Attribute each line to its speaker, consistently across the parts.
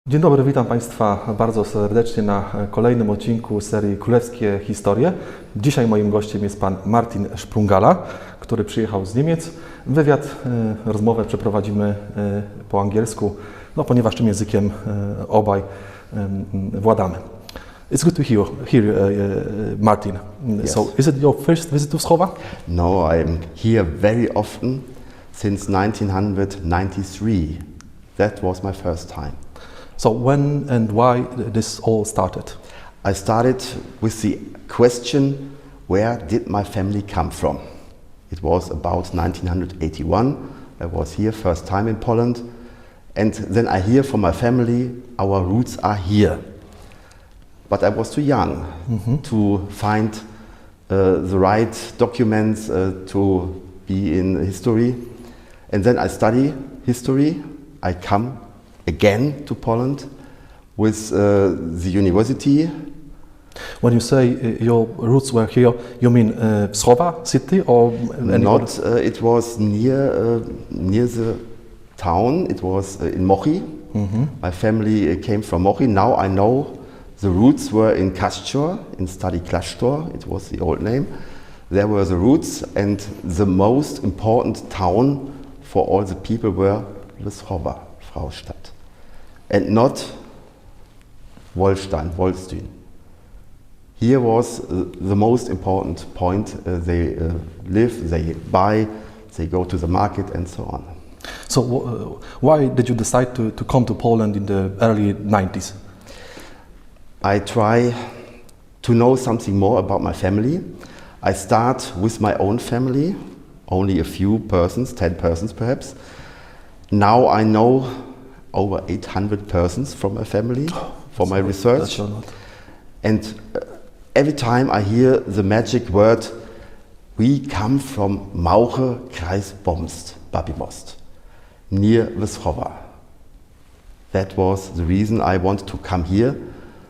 Speaker 1: Dzień dobry, witam Państwa bardzo serdecznie na kolejnym odcinku serii Królewskie Historie. Dzisiaj moim gościem jest pan Martin Sprungala, który przyjechał z Niemiec. Rozmowę przeprowadzimy po angielsku, ponieważ tym językiem obaj władamy. It's good to hear Martin.
Speaker 2: Yes.
Speaker 1: So, is it your first visit to Wschowa?
Speaker 2: No, I'm here very often since 1993. That was my first time.
Speaker 1: So when and why this all started?
Speaker 2: I started with the question, where did my family come from? It was about 1981. I was here first time in Poland, and then I hear from my family, our roots are here. But I was too young to find the right documents to be in history. And then I study history. I come again to Poland with the university.
Speaker 1: When you say your roots were here, you mean Wschowa city or
Speaker 2: Not, it was near the town. It was in Moch. My family came from Moch. Now I know the roots were in Kastor, in Stary Klasztor. It was the old name. There were the roots, and the most important town for all the people were Wschowa, Fraustadt. And not Wolstyn. Here was the most important point. They live, they buy, they go to the market and so on.
Speaker 1: So why did you decide to come to Poland in the early 90s?
Speaker 2: I try to know something more about my family. I start with my own family, only a few persons, 10 persons perhaps. Now I know over 800 persons from my family for my research.
Speaker 1: That's a lot.
Speaker 2: And every time I hear the magic word, we come from Mauche, Kreis Bomst, Babymost, near Wschowa. That was the reason I wanted to come here.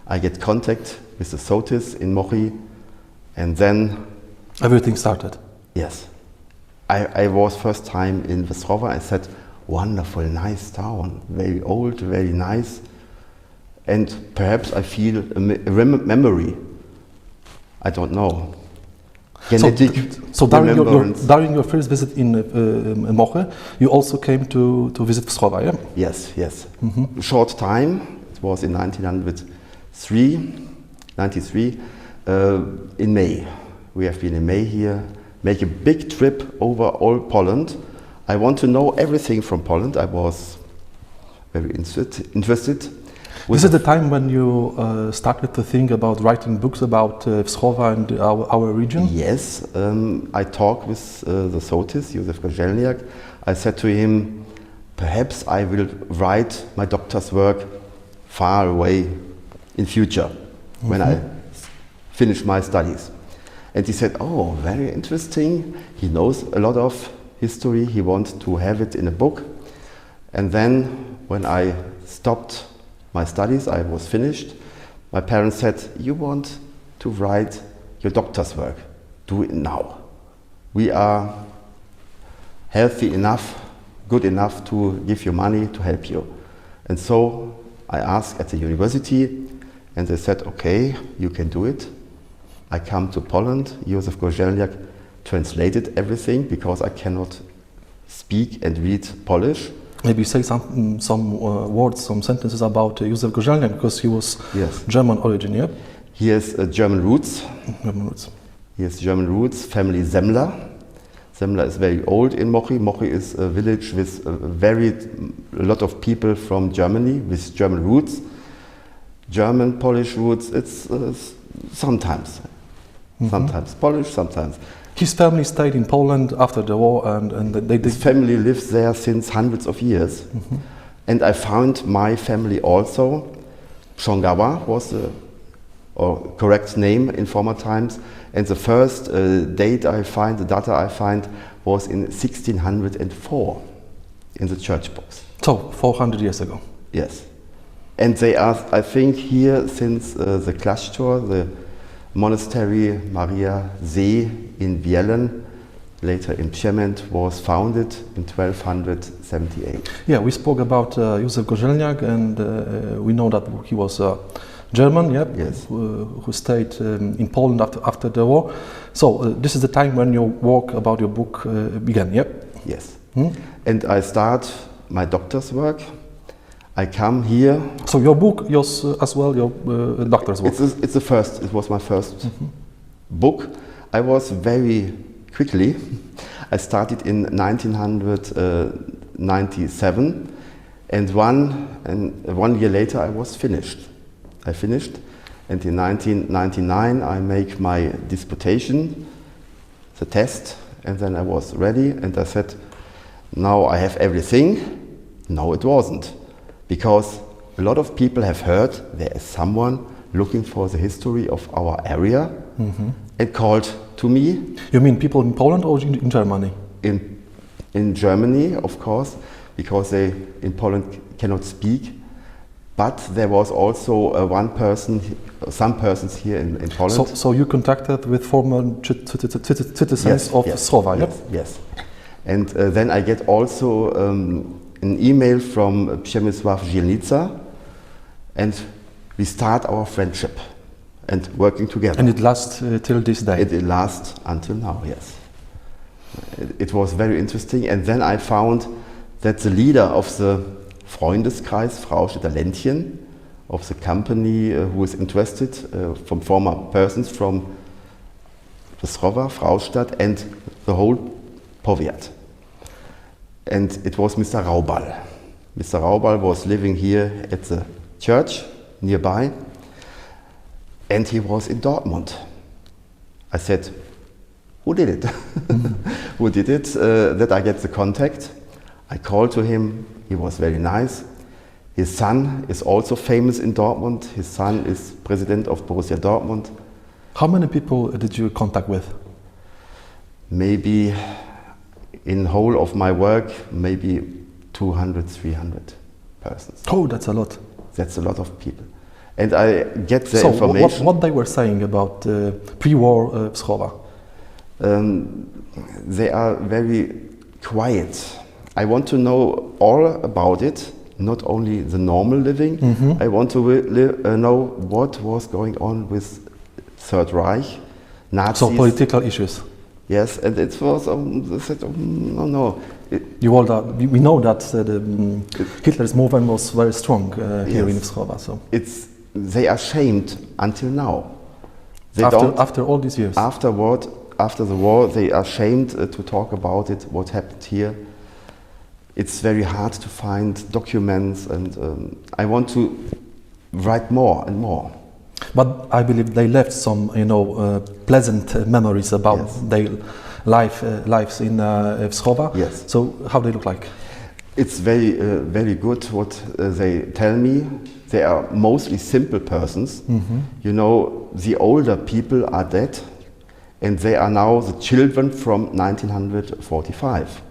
Speaker 2: I get contact with the Sotis in Moch, and then
Speaker 1: Everything started.
Speaker 2: yes, I was first time in Wschowa. I said, wonderful, nice town, very old, very nice, and perhaps I feel a memory. I don't know. Genetic
Speaker 1: So
Speaker 2: remembrance.
Speaker 1: during your first visit in Moch, you also came to visit Wschowa, yeah?
Speaker 2: Yes. Short time. It was in 1993, in May. We have been in May here, make a big trip over all Poland. I want to know everything from Poland. I was very interested.
Speaker 1: This is the time when you started to think about writing books about Wschowa and our region?
Speaker 2: Yes, I talked with the Sotis, Józef Kozelniak. I said to him, perhaps I will write my doctor's work far away in future, when I finish my studies. And he said, oh, very interesting. He knows a lot of history. He wants to have it in a book. And then when I stopped my studies, I was finished. My parents said, you want to write your doctor's work. Do it now. We are healthy enough, good enough to give you money to help you. And so I asked at the university, and they said, okay, you can do it. I come to Poland. Józef Kozelniak translated everything because I cannot speak and read Polish.
Speaker 1: Maybe say some words, some sentences about Józef Kozelniak, because he was German origin, yeah?
Speaker 2: He has German roots.
Speaker 1: German roots.
Speaker 2: He has German roots, family Semmler. Semmler is very old in Moch. Moch is a village with a lot of people from Germany with German roots. German, Polish roots, it's sometimes Polish, sometimes.
Speaker 1: His family stayed in Poland after the war, and they did.
Speaker 2: His family lives there since hundreds of years. And I found my family also. Sprungala was the correct name in former times. And the first data I find was in 1604 in the church books.
Speaker 1: So, 400 years ago.
Speaker 2: Yes. And they are, I think, here since the Klasztor, the monastery Maria See in Wielen, later in Przemęt, was founded in 1278.
Speaker 1: Yeah, we spoke about Józef Gorzelniak, and we know that he was German, yeah,
Speaker 2: Yes.
Speaker 1: who stayed in Poland after the war. So this is the time when your work about your book began, yeah?
Speaker 2: Yes.
Speaker 1: Hmm?
Speaker 2: And I start my doctor's work. I come here.
Speaker 1: So your book is as well your doctor's work.
Speaker 2: It's the first. It was my first book. I was very quickly. I started in 1997, and one year later I was finished. I finished, and in 1999 I make my disputation, the test, and then I was ready, and I said, now I have everything. No, it wasn't, because a lot of people have heard there is someone looking for the history of our area, and called to me.
Speaker 1: You mean people in Poland or in Germany?
Speaker 2: In Germany, of course, because they in Poland cannot speak. But there was also some persons here in Poland.
Speaker 1: So you contacted with former citizens of Wschowa, yeah?
Speaker 2: Yes. And then I get also an email from Przemysław Zielnica, and we start our friendship and working together.
Speaker 1: And it lasts till this day?
Speaker 2: It lasts until now, yes. It was very interesting, and then I found that the leader of the Freundeskreis Fraustädter Ländchen, of the company who is interested from former persons from Wschowa, Fraustadt, and the whole powiat. And it was Mr. Raubal. Mr. Raubal was living here at the church nearby, and he was in Dortmund. I said, who did it? Who did it? That I get the contact. I called to him. He was very nice. His son is also famous in Dortmund. His son is president of Borussia Dortmund.
Speaker 1: How many people did you contact with?
Speaker 2: Maybe in whole of my work, maybe 200, 300 persons.
Speaker 1: Oh, that's a lot.
Speaker 2: That's a lot of people. And I get the information.
Speaker 1: So what they were saying about pre-war Wschowa?
Speaker 2: They are very quiet. I want to know all about it, not only the normal living. I want to know what was going on with Third Reich, Nazis.
Speaker 1: So political issues.
Speaker 2: Yes, and it was they said, no.
Speaker 1: We know that Hitler's movement was very strong here in Wschowa. So
Speaker 2: they are shamed until now.
Speaker 1: After all these years.
Speaker 2: After the war, they are ashamed to talk about it. What happened here? It's very hard to find documents, and I want to write more and more.
Speaker 1: But I believe they left some, pleasant memories about their lives in Wschowa.
Speaker 2: Yes.
Speaker 1: So how they look like?
Speaker 2: It's very, very good what they tell me. They are mostly simple persons. You know, the older people are dead, and they are now the children from 1945.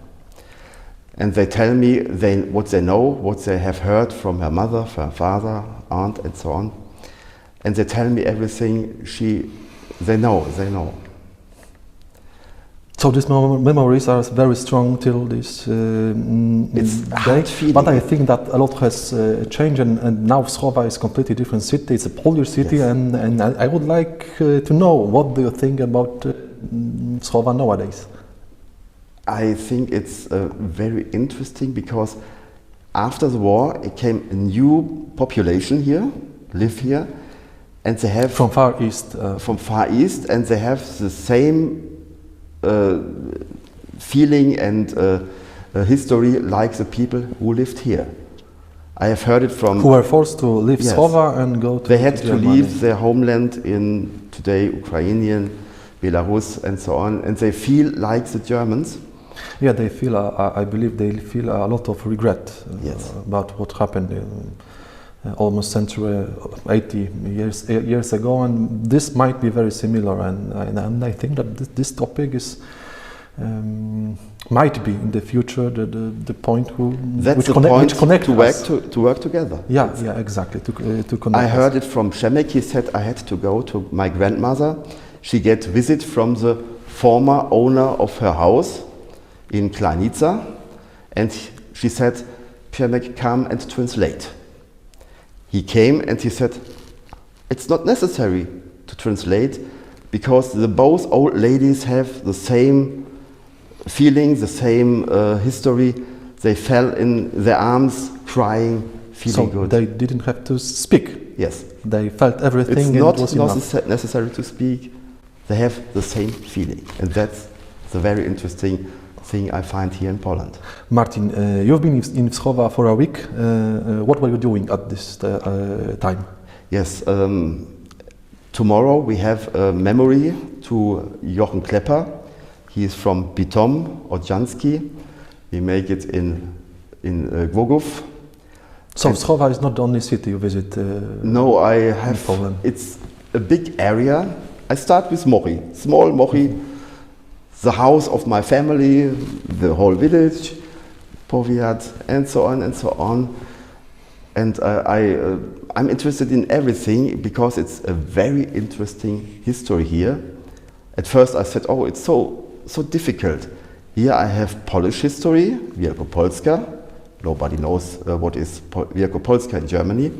Speaker 2: And they tell me what they know, what they have heard from her mother, from her father, aunt, and so on. And they tell me everything they know.
Speaker 1: So these memories are very strong till this day. But I think that a lot has changed, and now Wschowa is a completely different city. It's a Polish city, and I would like to know, what do you think about Wschowa nowadays?
Speaker 2: I think it's very interesting, because after the war it came a new population here, live here, and they have
Speaker 1: from Far East.
Speaker 2: From Far East, and they have the same feeling and history like the people who lived here. I have heard it from
Speaker 1: who were forced to leave Wschowa and go to.
Speaker 2: They had to leave their homeland in today Ukrainian, Belarus, and so on, and they feel like the Germans.
Speaker 1: Yeah, they feel. I believe they feel a lot of regret about what happened almost century, 80 years ago, and this might be very similar. And I think that this topic is might be in the future the point which connects
Speaker 2: to work together.
Speaker 1: Yeah, exactly. To connect.
Speaker 2: I heard it from Przemek. He said I had to go to my grandmother. She get visit from the former owner of her house in Klanica, and she said, Przemek, come and translate. He came and he said, it's not necessary to translate because both old ladies have the same feeling, the same history. They fell in their arms, crying, feeling good.
Speaker 1: So they didn't have to speak.
Speaker 2: Yes.
Speaker 1: They felt everything.
Speaker 2: It's
Speaker 1: and
Speaker 2: not
Speaker 1: it was enough.
Speaker 2: necessary to speak. They have the same feeling, and that's the very interesting thing I find here in Poland.
Speaker 1: Martin, you've been in Wschowa for a week. What were you doing at this time?
Speaker 2: Yes, tomorrow we have a memory to Jochen Klepper. He is from Bytom, Odjanski. We make it in Głogów.
Speaker 1: So Wschowa is not the only city you visit.
Speaker 2: No, I have.
Speaker 1: In Poland.
Speaker 2: It's a big area. I start with Mochi, small Mochi, the house of my family, the whole village, powiat, and so on and so on. And I'm interested in everything because it's a very interesting history here. At first I said, oh, it's so difficult. Here I have Polish history, Wielkopolska. Nobody knows what is Wielkopolska in Germany.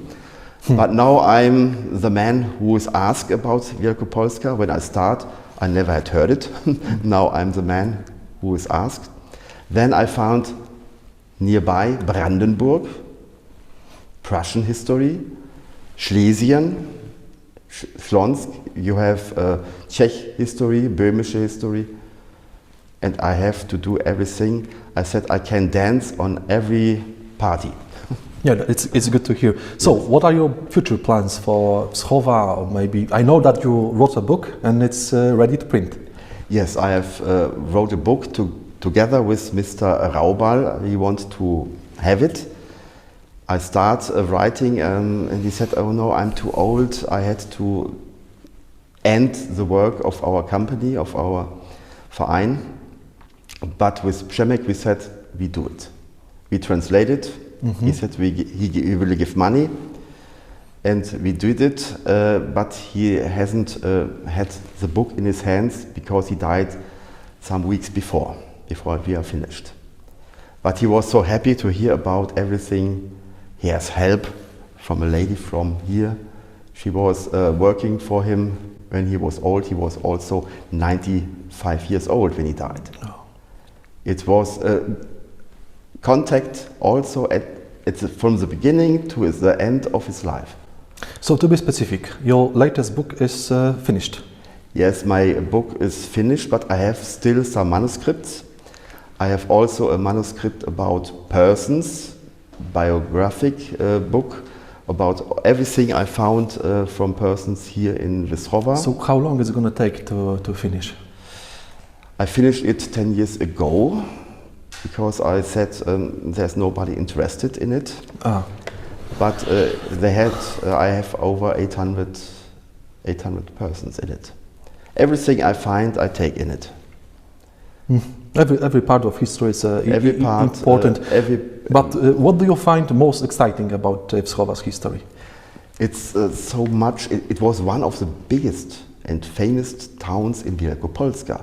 Speaker 2: But now I'm the man who is asked about Wielkopolska. When I start, I never had heard it. Now I'm the man who is asked. Then I found nearby Brandenburg, Prussian history, Schlesien, Śląsk, you have Czech history, Böhmische history, and I have to do everything. I said I can dance on every party.
Speaker 1: Yeah, it's good to hear. So,
Speaker 2: Yes.
Speaker 1: what are your future plans for Wschowa? Or maybe I know that you wrote a book and it's ready to print.
Speaker 2: Yes, I have wrote a book together with Mr. Raubal. He wants to have it. I start writing and he said, oh no, I'm too old. I had to end the work of our company, of our Verein. But with Przemek we said, we do it. We translate it. He said he will give money. And we did it, but he hasn't had the book in his hands because he died some weeks before we are finished. But he was so happy to hear about everything. He has help from a lady from here. She was working for him when he was old. He was also 95 years old when he died.
Speaker 1: Oh.
Speaker 2: It was contact also from the beginning to the end of his life.
Speaker 1: So, to be specific, your latest book is finished.
Speaker 2: Yes, my book is finished, but I have still some manuscripts. I have also a manuscript about persons, biographic book about everything I found from persons here in Wschowa.
Speaker 1: So, how long is it going to take to finish?
Speaker 2: I finished it 10 years ago because I said there's nobody interested in it. But I have over 800 persons in it. Everything I find, I take in it.
Speaker 1: Every part of history is important. But what do you find most exciting about Wschowa's history?
Speaker 2: It's so much. It was one of the biggest and famous towns in Wielkopolska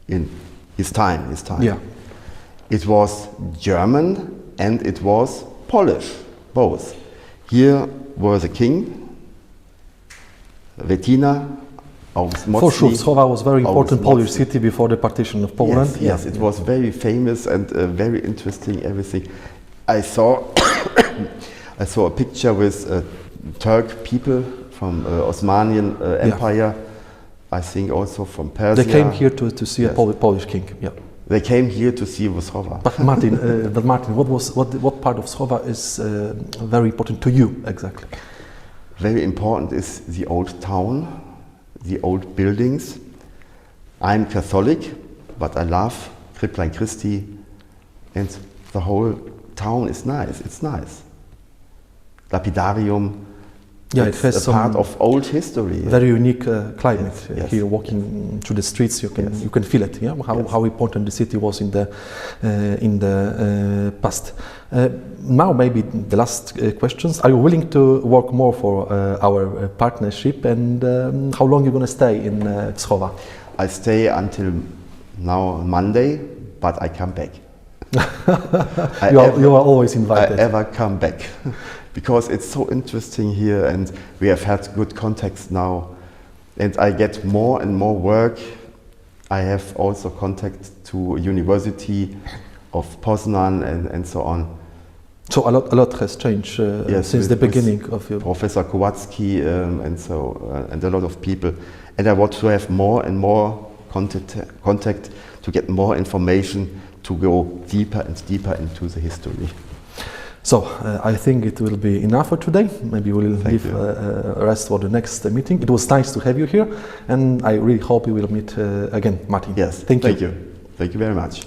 Speaker 2: in his time.
Speaker 1: Yeah.
Speaker 2: It was German and it was Polish, both. Here was a king, Wetina, August Mocny.
Speaker 1: For sure, Wschowa was a very important
Speaker 2: August
Speaker 1: Polish
Speaker 2: Mocny.
Speaker 1: city before the partition of Poland.
Speaker 2: Yes, it was very famous and very interesting. Everything. I saw a picture with Turk people from Osmanian Empire. I think also from Persia.
Speaker 1: They came here to see a Polish king. Yeah.
Speaker 2: They came here to see Wschowa.
Speaker 1: But Martin, what part of Wschowa is very important to you exactly?
Speaker 2: Very important is the old town, the old buildings. I'm Catholic, but I love Kripplein Christi, and the whole town is nice. It's nice. Lapidarium,
Speaker 1: Yeah,
Speaker 2: it's
Speaker 1: it has
Speaker 2: a
Speaker 1: some
Speaker 2: part of old history.
Speaker 1: very unique climate.
Speaker 2: Yes.
Speaker 1: Here, walking through the streets, you can feel it. Yeah, how important the city was in the past. Now, maybe the last questions. Are you willing to work more for our partnership, and how long you going to stay in Wschowa?
Speaker 2: I stay until now Monday, but I come back.
Speaker 1: You are always invited.
Speaker 2: I ever come back because it's so interesting here, and we have had good contacts now, and I get more and more work. I have also contact to University of Poznan and so on.
Speaker 1: So a lot has changed
Speaker 2: Yes,
Speaker 1: since the beginning of your.
Speaker 2: Professor Kowalski and a lot of people, and I want to have more and more contact to get more information, to go deeper and deeper into the history.
Speaker 1: So I think it will be enough for today. Maybe we'll leave rest for the next meeting. It was nice to have you here, and I really hope we will meet again, Martin.
Speaker 2: Yes,
Speaker 1: thank you.
Speaker 2: Thank you very much.